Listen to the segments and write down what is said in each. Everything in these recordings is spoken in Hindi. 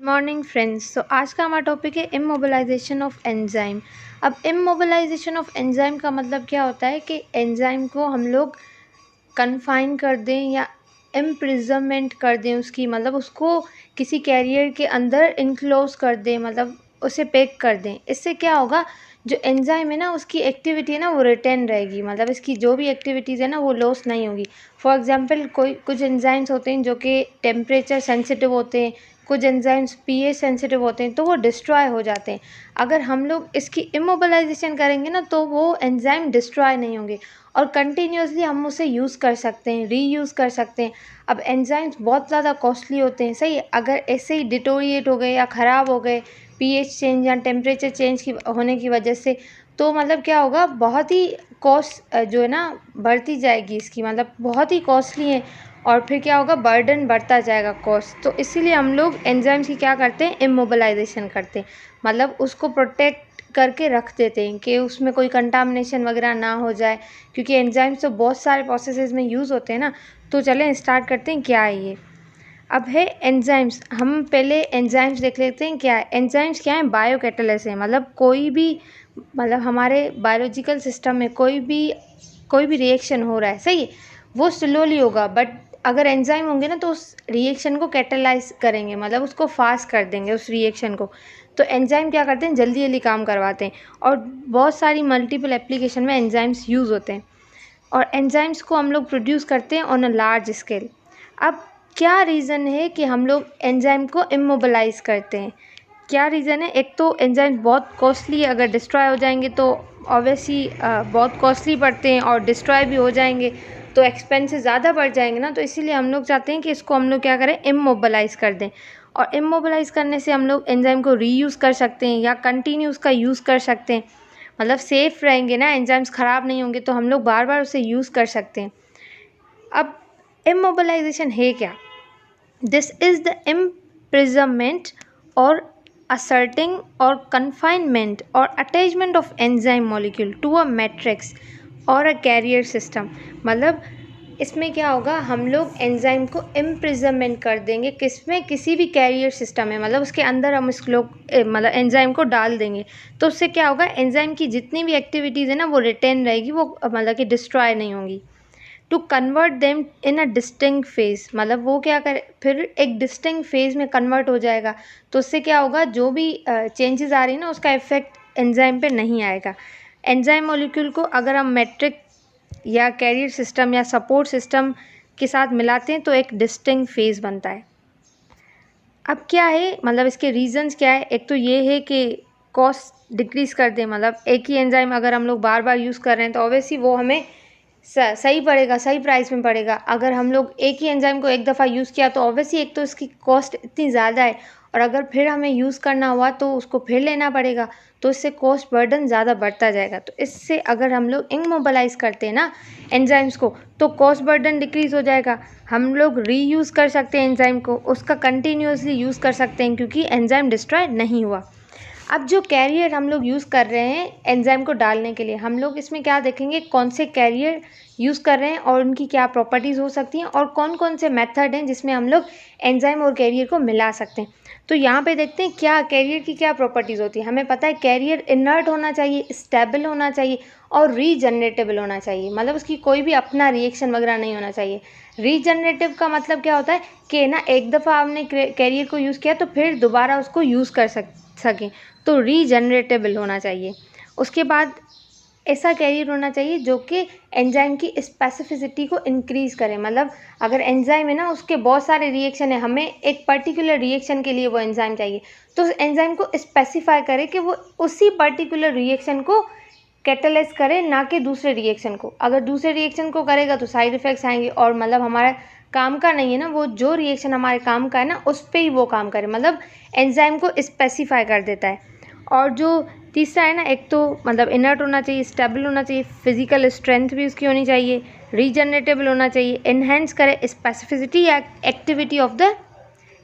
Morning friends. तो आज का हमारा टॉपिक है इमोबिलाइजेशन ऑफ एंजाइम। अब इमोबिलाइजेशन ऑफ एंजाइम का मतलब क्या होता है कि एंजाइम को हम लोग कन्फाइन कर दें या इम्प्रिजनमेंट कर दें, उसकी मतलब उसको किसी कैरियर के अंदर इनक्लोज कर दें, मतलब उसे पैक कर दें। इससे क्या होगा, जो एंजाइम है ना उसकी एक्टिविटी है ना वो रिटेन रहेगी, मतलब इसकी जो भी एक्टिविटीज़ है ना वो लॉस नहीं होगी। फॉर एग्जांपल कोई कुछ एंजाइम्स होते हैं जो कि टेम्परेचर सेंसिटिव होते हैं, कुछ एंजाइम्स पीएच सेंसिटिव होते हैं, तो वो डिस्ट्रॉय हो जाते हैं। अगर हम लोग इसकी इमोबिलाइजेशन करेंगे ना तो वो एंजाइम डिस्ट्रॉय नहीं होंगे और कंटिन्यूसली हम उसे यूज़ कर सकते हैं, रीयूज़ कर सकते हैं। अब एंजाइम्स बहुत ज़्यादा कॉस्टली होते हैं, सही है। अगर ऐसे ही डिटोरिएट हो गए या ख़राब हो गए पीएच चेंज या टेम्परेचर चेंज की होने की वजह से, तो मतलब क्या होगा, बहुत ही कॉस्ट जो है ना बढ़ती जाएगी इसकी, मतलब बहुत ही कॉस्टली है। और फिर क्या होगा, बर्डन बढ़ता जाएगा कॉस्ट। तो इसीलिए हम लोग एंजाइम्स की क्या करते हैं, इमोबिलाइजेशन करते हैं, मतलब उसको प्रोटेक्ट करके रख देते हैं कि उसमें कोई कंटामिनेशन वगैरह ना हो जाए, क्योंकि एंजाइम्स तो बहुत सारे प्रोसेसेस में यूज़ होते हैं ना। तो चलें स्टार्ट करते हैं क्या है ये। अब है एंजाइम्स। हम पहले एंजाइम्स देख लेते हैं क्या है। एंजाइम्स क्या है, बायो कैटलिस्ट है, मतलब कोई भी, मतलब हमारे बायोलॉजिकल सिस्टम में कोई भी रिएक्शन हो रहा है, सही है, वो स्लोली होगा, बट अगर एंजाइम होंगे ना तो उस रिएक्शन को कैटलाइज करेंगे, मतलब उसको फास्ट कर देंगे उस रिएक्शन को। तो एंजाइम क्या करते हैं, जल्दी जल्दी काम करवाते हैं और बहुत सारी मल्टीपल एप्लीकेशन में एंजाइम्स यूज़ होते हैं और एंजाइम्स को हम लोग प्रोड्यूस करते हैं ऑन अ लार्ज स्केल। अब क्या रीज़न है कि हम लोग एंजाइम को इमोबिलाइज करते हैं? क्या रीज़न है? एक तो एंजाइम बहुत कॉस्टली है, अगर डिस्ट्रॉय हो जाएंगे तो ऑब्वियसली बहुत कॉस्टली पड़ते हैं और डिस्ट्रॉय भी हो जाएंगे तो एक्सपेंसेस ज़्यादा बढ़ जाएंगे ना। तो इसीलिए हम लोग चाहते हैं कि इसको हम लोग क्या करें, इमोबिलाइज कर दें। और इमोबिलाइज करने से हम लोग एंजाइम को रीयूज़ कर सकते हैं या कंटिन्यू उसका यूज़ कर सकते हैं, मतलब सेफ़ रहेंगे ना, एंजाइम्स ख़राब नहीं होंगे तो हम लोग बार बार उसे यूज़ कर सकते हैं। अब इमोबिलाइजेशन है क्या? This is the imprisonment or asserting or confinement or attachment of enzyme molecule to a matrix or a carrier system। मतलब इसमें क्या होगा, हम लोग एंजाइम को इम्प्रिजनमेंट कर देंगे, किसमें, किसी भी कैरियर सिस्टम में, मतलब उसके अंदर हम इस लोग मतलब एंजाइम को डाल देंगे। तो उससे क्या होगा, एंजाइम की जितनी भी एक्टिविटीज़ है ना वो रिटेन रहेगी, वो मतलब कि डिस्ट्रॉय नहीं होंगी। To convert them in a distinct phase, मतलब वो क्या करे, फिर एक डिस्टिंक्ट फेज में कन्वर्ट हो जाएगा। तो उससे क्या होगा, जो भी चेंजेस आ रही है ना उसका इफेक्ट एंजाइम पे नहीं आएगा। एंजाइम मॉलिक्यूल को अगर हम मैट्रिक या कैरियर सिस्टम या सपोर्ट सिस्टम के साथ मिलाते हैं तो एक डिस्टिंक्ट फेज बनता है। अब क्या है, मतलब इसके रीजंस क्या है। एक तो ये है कि कॉस्ट डिक्रीज़ कर दे, मतलब एक ही एंजाइम अगर हम लोग बार बार यूज़ कर रहे हैं तो ऑब्वियसली वो हमें सही पड़ेगा, सही प्राइस में पड़ेगा। अगर हम लोग एक ही एंजाइम को एक दफ़ा यूज़ किया तो ऑब्वियसली एक तो इसकी कॉस्ट इतनी ज़्यादा है और अगर फिर हमें यूज़ करना हुआ तो उसको फिर लेना पड़ेगा, तो इससे कॉस्ट बर्डन ज़्यादा बढ़ता जाएगा। तो इससे अगर हम लोग इमोबिलाइज़ करते हैं ना एंजाइम्स को तो कॉस्ट बर्डन डिक्रीज़ हो जाएगा। हम लोग रीयूज़ कर सकते हैं एंजाइम को, उसका कंटिन्यूसली यूज़ कर सकते हैं क्योंकि एंजाइम डिस्ट्रॉय नहीं हुआ। अब जो कैरियर हम लोग यूज़ कर रहे हैं एंजाइम को डालने के लिए, हम लोग इसमें क्या देखेंगे, कौन से कैरियर यूज़ कर रहे हैं और उनकी क्या प्रॉपर्टीज़ हो सकती हैं और कौन कौन से मेथड हैं जिसमें हम लोग एंजाइम और कैरियर को मिला सकते हैं। तो यहाँ पे देखते हैं क्या कैरियर की क्या प्रॉपर्टीज़ होती है। हमें पता है कैरियर इनर्ट होना चाहिए, स्टेबल होना चाहिए और रीजनरेटेबल होना चाहिए, मतलब उसकी कोई भी अपना रिएक्शन वगैरह नहीं होना चाहिए। रीजनरेटिव का मतलब क्या होता है कि ना एक दफ़ा आपने कैरियर को यूज़ किया तो फिर दोबारा उसको यूज़ कर सकें, तो रीजनरेटेबल होना चाहिए। उसके बाद ऐसा कैरियर होना चाहिए जो कि एंजाइम की स्पेसिफिसिटी को इंक्रीज़ करे, मतलब अगर एंजाइम है ना उसके बहुत सारे रिएक्शन है, हमें एक पर्टिकुलर रिएक्शन के लिए वो एंजाइम चाहिए, तो उस एंजाइम को स्पेसिफाई करे कि वो उसी पर्टिकुलर रिएक्शन को कैटलाइज करे, ना कि दूसरे रिएक्शन को। अगर दूसरे रिएक्शन को करेगा तो साइड इफ़ेक्ट्स आएंगे और मतलब हमारा काम का नहीं है ना, वो जो रिएक्शन हमारे काम का है ना उस पर ही वो काम करे, मतलब एंजाइम को स्पेसिफाई कर देता है। और जो तीसरा है ना, एक तो मतलब इनर्ट होना चाहिए, स्टेबल होना चाहिए, फिजिकल स्ट्रेंथ भी उसकी होनी चाहिए, रीजनरेटेबल होना चाहिए, एनहेंस करे स्पेसिफिसिटी या एक्टिविटी ऑफ द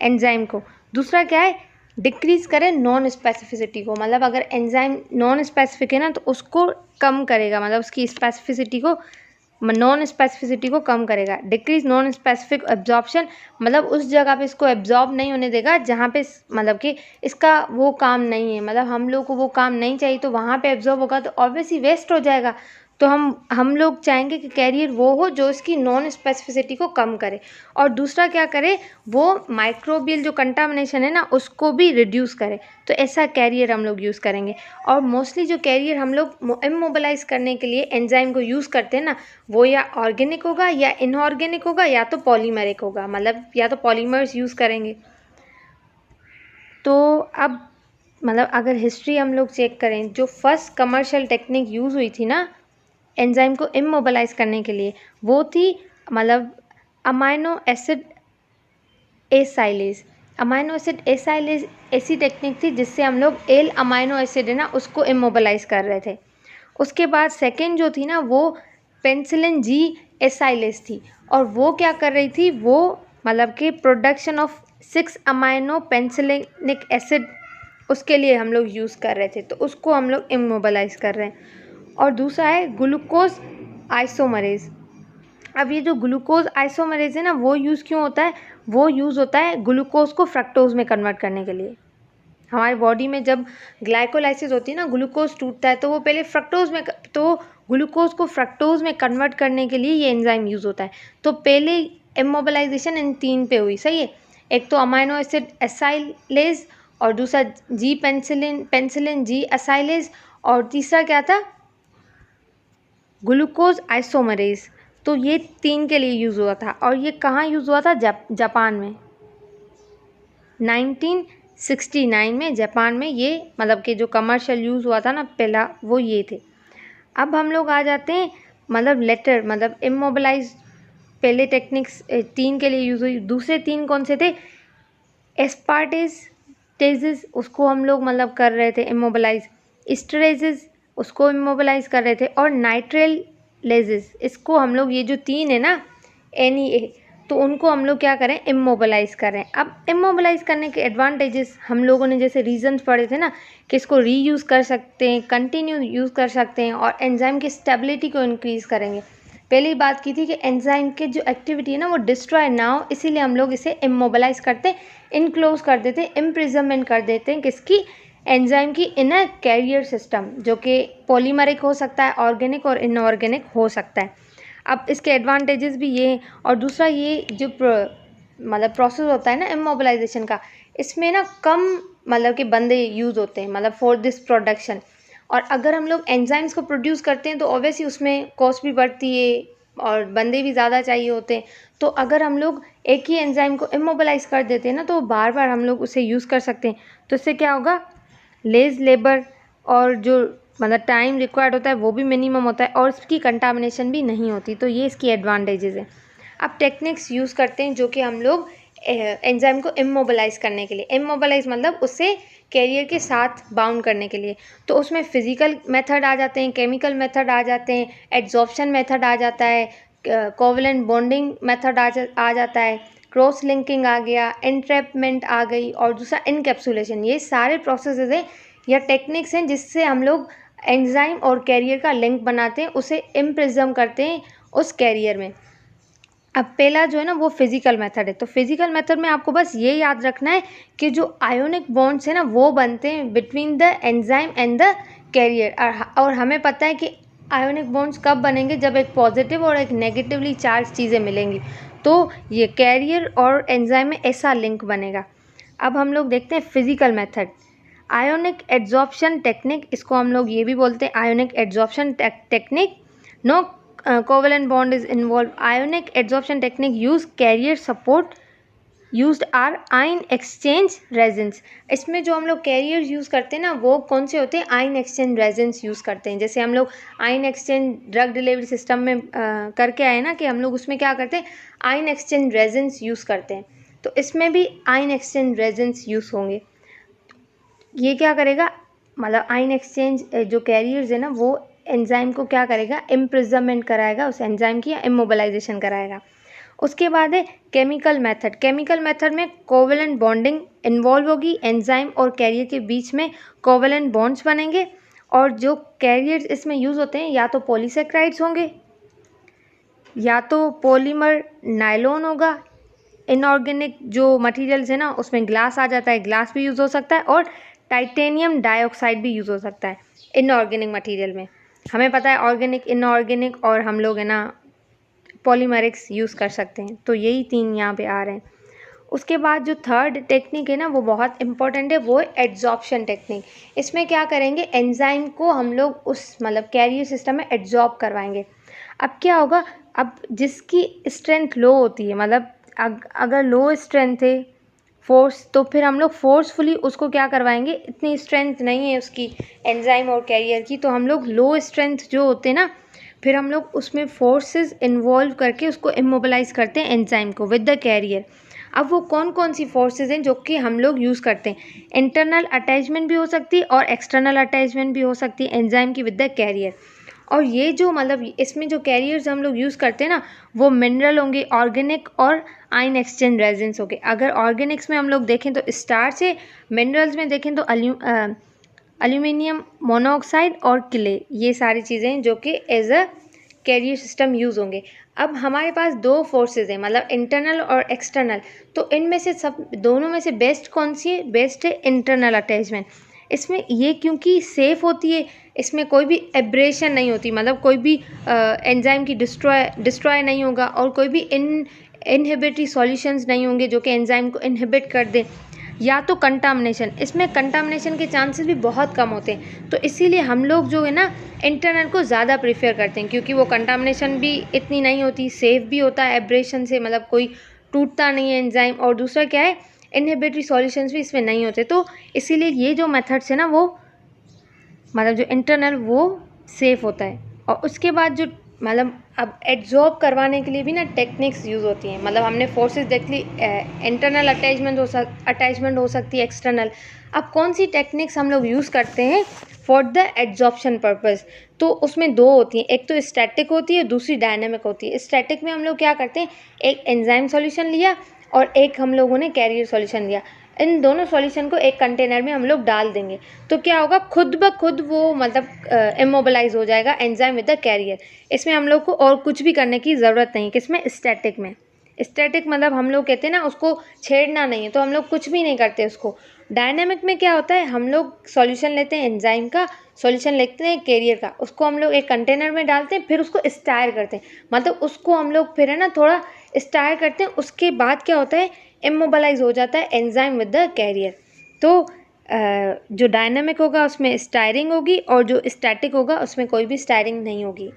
एंजाइम को। दूसरा क्या है, डिक्रीज़ करे नॉन स्पेसिफिसिटी को, मतलब अगर एंजाइम नॉन स्पेसिफिक है ना तो उसको कम करेगा, मतलब उसकी स्पेसिफिसिटी को नॉन स्पेसिफिसिटी को कम करेगा। डिक्रीज नॉन स्पेसिफिक एब्जॉर्प्शन, मतलब उस जगह पे इसको एब्जॉर्ब नहीं होने देगा जहाँ पे मतलब कि इसका वो काम नहीं है, मतलब हम लोग को वो काम नहीं चाहिए, तो वहाँ पे एब्जॉर्ब होगा तो ऑब्वियसली वेस्ट हो जाएगा। तो हम लोग चाहेंगे कि कैरियर वो हो जो इसकी नॉन स्पेसिफिसिटी को कम करे। और दूसरा क्या करे, वो माइक्रोबियल जो कंटामिनेशन है ना उसको भी रिड्यूस करे। तो ऐसा कैरियर हम लोग यूज़ करेंगे। और मोस्टली जो कैरियर हम लोग इमोबिलाइज करने के लिए एंजाइम को यूज़ करते हैं ना, वो या ऑर्गेनिक होगा या इनऑर्गेनिक होगा या तो पॉलीमेरिक होगा, मतलब या तो पॉलीमर्स यूज़ करेंगे। तो अब मतलब अगर हिस्ट्री हम लोग चेक करें, जो फर्स्ट कमर्शियल टेक्निक यूज़ हुई थी ना एंजाइम को इमोबिलाइज करने के लिए, वो थी मतलब amino acid acylase. Amino acid acylase ऐसी टेक्निक थी जिससे हम लोग एल अमाइनो एसिड है ना उसको इमोबिलाइज कर रहे थे। उसके बाद सेकेंड जो थी ना वो पेंसिलिन जी एसाइलेज थी, और वो क्या कर रही थी, वो मतलब कि प्रोडक्शन ऑफ 6 अमाइनो पेंसिलिनिक एसिड उसके लिए हम लोग यूज़ कर रहे थे, तो उसको हम लोग इमोबिलाइज कर रहे हैं। और दूसरा है ग्लूकोज आइसोमरेज। अब ये जो ग्लूकोज आइसोमरेज है ना वो यूज़ क्यों होता है, वो यूज़ होता है ग्लूकोज को फ्रक्टोज में कन्वर्ट करने के लिए। हमारी बॉडी में जब ग्लाइकोलाइसिस होती है ना, ग्लूकोज टूटता है तो वो पहले फ्रक्टोज में, तो ग्लूकोज को फ्रक्टोज में कन्वर्ट करने के लिए ये एंजाइम यूज़ होता है। तो पहले इमोबिलाइजेशन इन 3 पे हुई, सही है। एक तो अमाइनो एसिड एसाइलेज, और दूसरा जी पेंसिलिन जी एसाइलेज, और तीसरा क्या था, ग्लूकोज आइसोमरेज। तो ये 3 के लिए यूज़ हुआ था। और ये कहाँ यूज़ हुआ था, जापान में 1969 में जापान में ये मतलब कि जो कमर्शियल यूज़ हुआ था ना पहला, वो ये थे। अब हम लोग आ जाते हैं मतलब लेटर, मतलब इमोबिलाइज पहले टेक्निक्स 3 के लिए यूज़ हुई। दूसरे 3 कौन से थे, एस्पार्टेजेस उसको हम लोग मतलब कर रहे थे इमोबिलाइज, स्टेरेजेस उसको इमोबिलाइज कर रहे थे, और नाइट्रेल लेजेस इसको हम लोग, ये जो 3 है ना NEA, तो उनको हम लोग क्या करें, इमोबिलाइज करें। अब इमोबिलाइज करने के एडवांटेजेस हम लोगों ने जैसे रीजंस पढ़े थे ना कि इसको रीयूज़ कर सकते हैं, कंटिन्यू यूज़ कर सकते हैं, और एंजाइम की स्टेबिलिटी को इंक्रीज़ करेंगे। पहली बात की थी कि एंजाइम के जो एक्टिविटी है ना वो डिस्ट्रॉय ना हो, इसीलिए हम लोग इसे इमोबिलाइज करते, इनक्लोज कर देते, इम्प्रिजनमेंट कर देते हैं किसकी, एंजाइम की इन अ कैरियर सिस्टम, जो कि पॉलीमरिक हो सकता है, ऑर्गेनिक और इनऑर्गेनिक हो सकता है। अब इसके एडवांटेजेस भी ये हैं। और दूसरा ये जो मतलब प्रोसेस होता है ना इमोबिलाइजेशन का, इसमें ना कम मतलब कि बंदे यूज़ होते हैं, मतलब फॉर दिस प्रोडक्शन। और अगर हम लोग एंजाइम्स को प्रोड्यूस करते हैं तो ऑब्वियसली उसमें कॉस्ट भी बढ़ती है और बंदे भी ज़्यादा चाहिए होते हैं। तो अगर हम लोग एक ही एंजाइम को इमोबिलाइज कर देते हैं ना तो बार बार हम लोग उसे यूज़ कर सकते हैं। तो इससे क्या होगा, लेस लेबर और जो मतलब टाइम रिक्वायर्ड होता है वो भी मिनिमम होता है, और इसकी कंटामिनेशन भी नहीं होती। तो ये इसकी एडवांटेजेस हैं। अब टेक्निक्स यूज़ करते हैं जो कि हम लोग एंजाइम को इमोबिलाइज करने के लिए, इमोबिलाइज मतलब उससे कैरियर के साथ बाउंड करने के लिए। तो उसमें फिजिकल मेथड आ जाते हैं, केमिकल मेथड आ जाते हैं, एड्जॉर्प्शन मेथड आ जाता है, कोवलेंट बॉन्डिंग मेथड आ जाता है, क्रॉस लिंकिंग आ गया, एंट्रैपमेंट आ गई, और दूसरा इनकैप्सुलेशन। ये सारे प्रोसेसेस हैं या टेक्निक्स हैं जिससे हम लोग एंजाइम और कैरियर का लिंक बनाते हैं, उसे इम्प्रिज्म करते हैं उस कैरियर में। अब पहला जो है ना वो फिजिकल मेथड है। तो फिजिकल मेथड में आपको बस ये याद रखना है कि जो आयोनिक बॉन्ड्स है ना वो बनते हैं between the enzyme and the carrier, और हमें पता है कि आयोनिक बॉन्ड्स कब बनेंगे, जब एक पॉजिटिव और एक नेगेटिवली चार्ज चीज़ें मिलेंगी, तो ये कैरियर और एंजाइम में ऐसा लिंक बनेगा। अब हम लोग देखते हैं physical method, ionic adsorption technique, इसको हम लोग ये भी बोलते हैं ionic adsorption technique. No covalent bond is involved. Ionic adsorption technique use carrier support used are ion exchange resins. इसमें जो हम लोग कैरियर यूज़ करते हैं ना वो कौन से होते हैं, आयन एक्सचेंज रेजिन्स यूज़ करते हैं। जैसे हम लोग ion exchange drug delivery system में करके आए ना कि हम लोग उसमें क्या करते हैं, आयन एक्सचेंज रेजिन्स यूज़ करते हैं। तो इसमें भी आयन एक्सचेंज रेजिन्स यूज़ होंगे। ये क्या करेगा, मतलब आयन एक्सचेंज जो कैरियर्स है ना वो एंजाइम को क्या करेगा, इम्प्रिजनमेंट कराएगा उस एंजाइम की, या इमोबिलाइजेशन कराएगा। उसके बाद है केमिकल मेथड। केमिकल मेथड में कोवेलेंट बॉन्डिंग इन्वॉल्व होगी, एंजाइम और कैरियर के बीच में कोवेलेंट बॉन्ड्स बनेंगे, और जो कैरियर्स इसमें यूज़ होते हैं या तो पॉलीसेक्राइड्स होंगे या तो पॉलीमर नायलॉन होगा, इनऑर्गेनिक जो मटेरियल्स है ना उसमें ग्लास आ जाता है, ग्लास भी यूज़ हो सकता है, और टाइटेनियम डाइऑक्साइड भी यूज़ हो सकता है इनऑर्गेनिक मटेरियल में। हमें पता है ऑर्गेनिक, इनऑर्गेनिक और हम लोग है ना पॉलीमरिक्स यूज़ कर सकते हैं। तो यही 3 यहाँ पे आ रहे हैं। उसके बाद जो थर्ड टेक्निक है ना वो बहुत इंपॉर्टेंट है, वो है एड्जॉर्प्शन टेक्निक। इसमें क्या करेंगे, एंजाइम को हम लोग उस मतलब कैरियर सिस्टम में एड्जॉर्ब करवाएंगे। अब क्या होगा, अब जिसकी स्ट्रेंथ लो होती है, मतलब अगर लो स्ट्रेंथ है फोर्स, तो फिर हम लोग फोर्सफुली उसको क्या करवाएंगे, इतनी स्ट्रेंथ नहीं है उसकी एंजाइम और कैरियर की, तो हम लोग लो स्ट्रेंथ जो होते हैं ना, फिर हम लोग उसमें फोर्सेस इन्वॉल्व करके उसको इमोबिलाइज करते हैं एंजाइम को विद द कैरियर। अब वो कौन कौन सी फोर्सेस हैं जो कि हम लोग यूज़ करते हैं, इंटरनल अटैचमेंट भी हो सकती है और एक्सटर्नल अटैचमेंट भी हो सकती है एंजाइम की विद द कैरियर। और ये जो मतलब इसमें जो कैरियर्स हम लोग यूज़ करते हैं ना वो मिनरल होंगे, ऑर्गेनिक और आयन एक्सचेंज रेजिन्स होंगे। अगर ऑर्गेनिक्स में हम लोग देखें तो स्टार्च है, मिनरल्स में देखें तो एल्यूमिनियम मोनोऑक्साइड और क्ले, ये सारी चीज़ें जो कि as a carrier system use होंगे। अब हमारे पास 2 फोर्सेस हैं, मतलब इंटरनल और एक्सटर्नल, तो इनमें से सब दोनों में से बेस्ट कौन सी है, बेस्ट है इंटरनल अटैचमेंट। इसमें ये क्योंकि सेफ़ होती है, इसमें कोई भी एब्रेशन नहीं होती, मतलब कोई भी एंजाइम की डिस्ट्रॉय नहीं होगा, और कोई भी इनहिबिटरी सॉल्यूशंस नहीं होंगे जो कि एंजाइम को इनहिबिट कर दे, या तो कंटामिनेशन, इसमें कंटामिनेशन के चांसेस भी बहुत कम होते हैं। तो इसीलिए हम लोग जो है ना इंटरनल को ज़्यादा प्रेफर करते हैं, क्योंकि वो कंटामिनेशन भी इतनी नहीं होती, सेफ़ भी होता है एब्रेशन से, मतलब कोई टूटता नहीं है एंजाइम, और दूसरा क्या है, इनहिबिटरी सॉल्यूशंस भी इसमें नहीं होते। तो इसीलिए ये जो मेथड्स है ना वो मतलब जो इंटरनल वो सेफ़ होता है। और उसके बाद जो मतलब अब एड्जॉर्ब करवाने के लिए भी ना टेक्निक्स यूज़ होती हैं, मतलब हमने फोर्सेस देख ली, इंटरनल अटैचमेंट हो सकती है, एक्सटर्नल। अब कौन सी टेक्निक्स हम लोग यूज़ करते हैं फॉर द एड्जॉर्प्शन पर्पस, तो उसमें 2 होती हैं, एक तो स्टैटिक होती है, दूसरी डायनेमिक होती है। स्टैटिक में हम लोग क्या करते हैं, एक एंजाइम सॉल्यूशन लिया और एक हम लोगों ने कैरियर सॉल्यूशन लिया, इन दोनों सॉल्यूशन को एक कंटेनर में हम लोग डाल देंगे, तो क्या होगा, खुद ब खुद वो मतलब इमोबिलाइज हो जाएगा एंजाइम विद द कैरियर। इसमें हम लोग को और कुछ भी करने की ज़रूरत नहीं। किसमें, स्टैटिक में। स्टैटिक मतलब हम लोग कहते हैं ना उसको छेड़ना नहीं है, तो हम लोग कुछ भी नहीं करते उसको। डायनेमिक में क्या होता है, हम लोग सॉल्यूशन लेते हैं एंजाइम का, सॉल्यूशन लेते हैं कैरियर का, उसको हम लोग एक कंटेनर में डालते हैं, फिर उसको स्टायर करते हैं, मतलब उसको हम लोग फिर है ना थोड़ा स्टायर करते हैं। उसके बाद क्या होता है, इमोबिलाइज हो जाता है एंजाइम विद द कैरियर। तो जो डायनेमिक होगा उसमें स्टायरिंग होगी, और जो स्टैटिक होगा उसमें कोई भी स्टायरिंग नहीं होगी।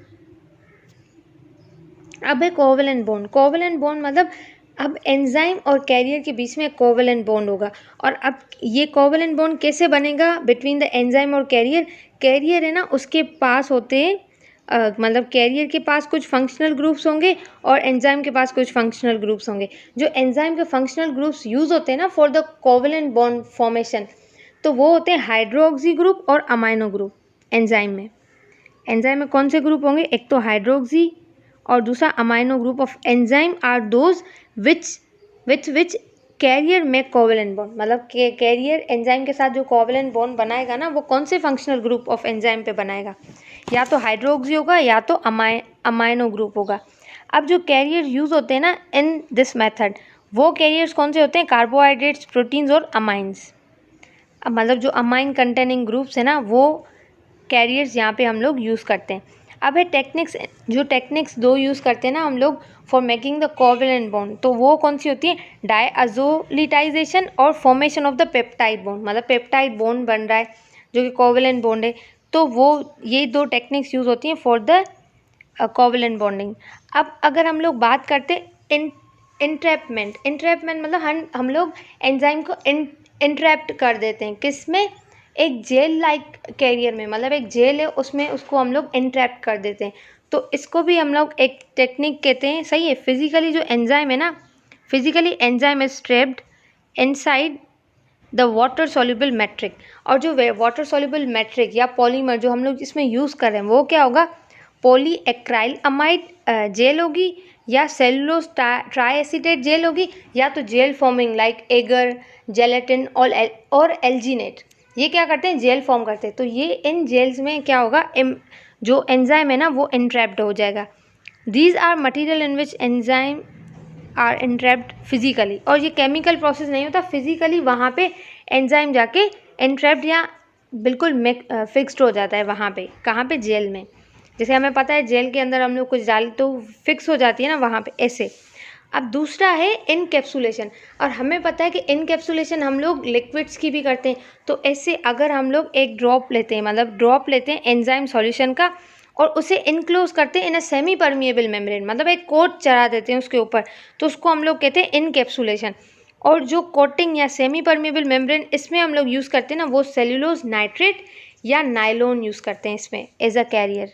अब है कोवलेंट बॉन्ड। कोवलेंट बॉन्ड मतलब अब एंजाइम और कैरियर के बीच में कोवलेंट बॉन्ड होगा। और अब ये कोवलेंट बॉन्ड कैसे बनेगा बिटवीन द एंजाइम और कैरियर, कैरियर है ना उसके पास होते हैं मतलब कैरियर के पास कुछ फंक्शनल ग्रुप्स होंगे और एंजाइम के पास कुछ फंक्शनल ग्रुप्स होंगे। जो एंजाइम के फंक्शनल ग्रुप्स यूज़ होते हैं ना for the covalent bond formation, तो वो होते हैं हाइड्रोक्सी ग्रुप और अमाइनो ग्रुप। एंजाइम में कौन से ग्रुप होंगे, एक तो हाइड्रोक्सी और दूसरा amino group of enzyme are those which carrier में कोवलेंट बॉन्ड, मतलब कैरियर एंजाइम के साथ जो कोवलेंट बॉन्ड बनाएगा ना वो कौन से फंक्शनल ग्रुप ऑफ एंजाइम पे बनाएगा, या तो हाइड्रोक्सी होगा या तो अमाइनो ग्रुप होगा। अब जो कैरियर यूज़ होते हैं ना इन दिस मेथड, वो कैरियर्स कौन से होते हैं, कार्बोहाइड्रेट्स, प्रोटीन्स और अमाइंस। अब मतलब जो अमाइन कंटेनिंग ग्रुप्स है ना वो कैरियर्स यहाँ पे हम लोग यूज़ करते हैं। अब है टेक्निक्स, जो टेक्निक्स 2 यूज़ करते हैं ना हम लोग for making the covalent bond, तो वो कौन सी होती है, डायअज़ोलिटाइजेशन और formation of the peptide bond, मतलब पेप्टाइड बॉन्ड बन रहा है जो कि कोवलेंट बॉन्ड है, तो वो ये 2 टेक्निक्स यूज़ होती हैं फॉर द कोवलेंट बॉन्डिंग। अब अगर हम लोग बात करते इंट्रैपमेंट मतलब हम लोग एंजाइम को इंट्रैप्ट कर देते हैं, किस में, एक जेल लाइक कैरियर में, मतलब एक जेल है उसमें उसको हम लोग इंट्रैप्ट कर देते हैं, तो इसको भी हम लोग एक टेक्निक कहते हैं। सही है, फिजिकली जो एंजाइम है ना, physically enzyme is trapped inside the water soluble matrix, और जो वाटर सॉल्युबल मैट्रिक या पॉलीमर जो हम लोग इसमें यूज़ कर रहे हैं वो क्या होगा, पॉलीएक्राइल अमाइड जेल होगी, या सेलुलोज ट्राइएसिटेट जेल होगी, या तो gel forming like agar, gelatin और एल्जीनेट, ये क्या करते हैं, जेल फॉर्म करते हैं। तो ये इन जेल्स में क्या होगा, जो एंजाइम है ना वो इंट्रैप्ड हो जाएगा। These are material in which enzyme are entrapped physically. और ये केमिकल प्रोसेस नहीं होता, फिजिकली वहाँ पे एंजाइम जाके एंट्रैप्ड या बिल्कुल फिक्स्ड हो जाता है वहाँ पे। कहाँ पे? जेल में। जैसे हमें पता है जेल के अंदर हम लोग कुछ डाल तो फिक्स हो जाती है ना वहाँ पे, ऐसे। अब दूसरा है इनकैप्सुलेशन, और हमें पता है कि इनकैप्सुलेशन हम लोग लिक्विड्स की भी करते हैं। तो ऐसे अगर हम लोग एक ड्रॉप लेते हैं, मतलब ड्रॉप लेते हैं एंजाइम सॉल्यूशन का, और उसे इनक्लोज करते हैं इन अ सेमी परमिएबल मेम्ब्रेन, मतलब एक कोट चढ़ा देते हैं उसके ऊपर, तो उसको हम लोग कहते हैं इनकैप्सुलेशन। और जो कोटिंग या सेमी परमिएबल मेम्ब्रेन इसमें हम लोग यूज़ करते हैं ना, वो सेल्यूलोज नाइट्रेट या नायलॉन यूज़ करते हैं इसमें एज अ कैरियर।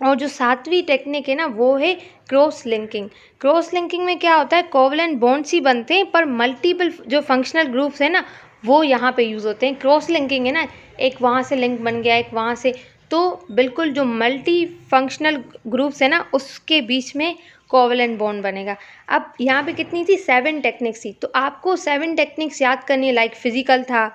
और जो सातवीं टेक्निक है ना, वो है क्रॉस लिंकिंग। क्रॉस लिंकिंग में क्या होता है, कोवलेंट बॉन्ड्स ही बनते हैं पर मल्टीपल जो फंक्शनल ग्रुप्स है ना, वो यहाँ पे यूज़ होते हैं। क्रॉस लिंकिंग है ना, एक वहाँ से लिंक बन गया, एक वहाँ से, तो बिल्कुल जो मल्टी फंक्शनल ग्रुप्स है ना, उसके बीच में कोवलेंट बॉन्ड बनेगा। अब यहाँ पे कितनी थी? 7 टेक्निक्स थी। तो आपको 7 टेक्निक्स याद करनी है। लाइक फिजिकल था,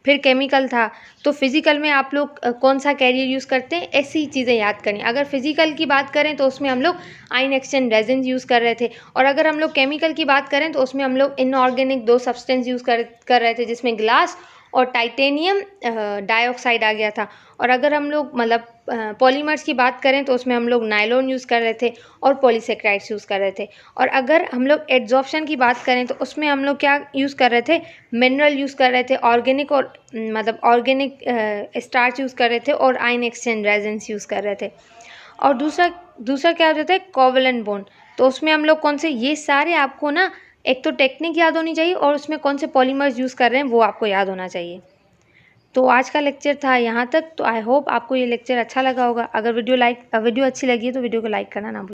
फिर केमिकल था, तो फिजिकल में आप लोग कौन सा कैरियर यूज़ करते हैं, ऐसी चीज़ें याद करनी। अगर फिजिकल की बात करें तो उसमें हम लोग आयन एक्सचेंज रेजिन यूज़ कर रहे थे, और अगर हम लोग केमिकल की बात करें तो उसमें हम लोग इनऑर्गेनिक 2 सब्सटेंस यूज़ कर रहे थे, जिसमें ग्लास और टाइटेनियम डाइऑक्साइड आ गया था। और अगर हम लोग मतलब पॉलीमर्स की बात करें तो उसमें हम लोग नायलॉन यूज़ कर रहे थे और पॉलीसेक्राइड्स यूज़ कर रहे थे। और अगर हम लोग एड्जॉर्प्शन की बात करें तो उसमें हम लोग क्या यूज़ कर रहे थे, मिनरल यूज़ कर रहे थे, ऑर्गेनिक और मतलब ऑर्गेनिक स्टार्च यूज़ कर रहे थे, और आयन एक्सचेंज रेजिन्स यूज़ कर रहे थे। और दूसरा क्या हो जाता है, कोवलेंट बॉन्ड। तो उसमें हम लोग कौन से, ये सारे आपको ना एक तो टेक्निक याद होनी चाहिए, और उसमें कौन से पॉलीमर्स यूज़ कर रहे हैं वो आपको याद होना चाहिए। तो आज का लेक्चर था यहाँ तक। तो आई होप आपको ये लेक्चर अच्छा लगा होगा। अगर वीडियो अच्छी लगी है तो वीडियो को लाइक करना ना भूलें।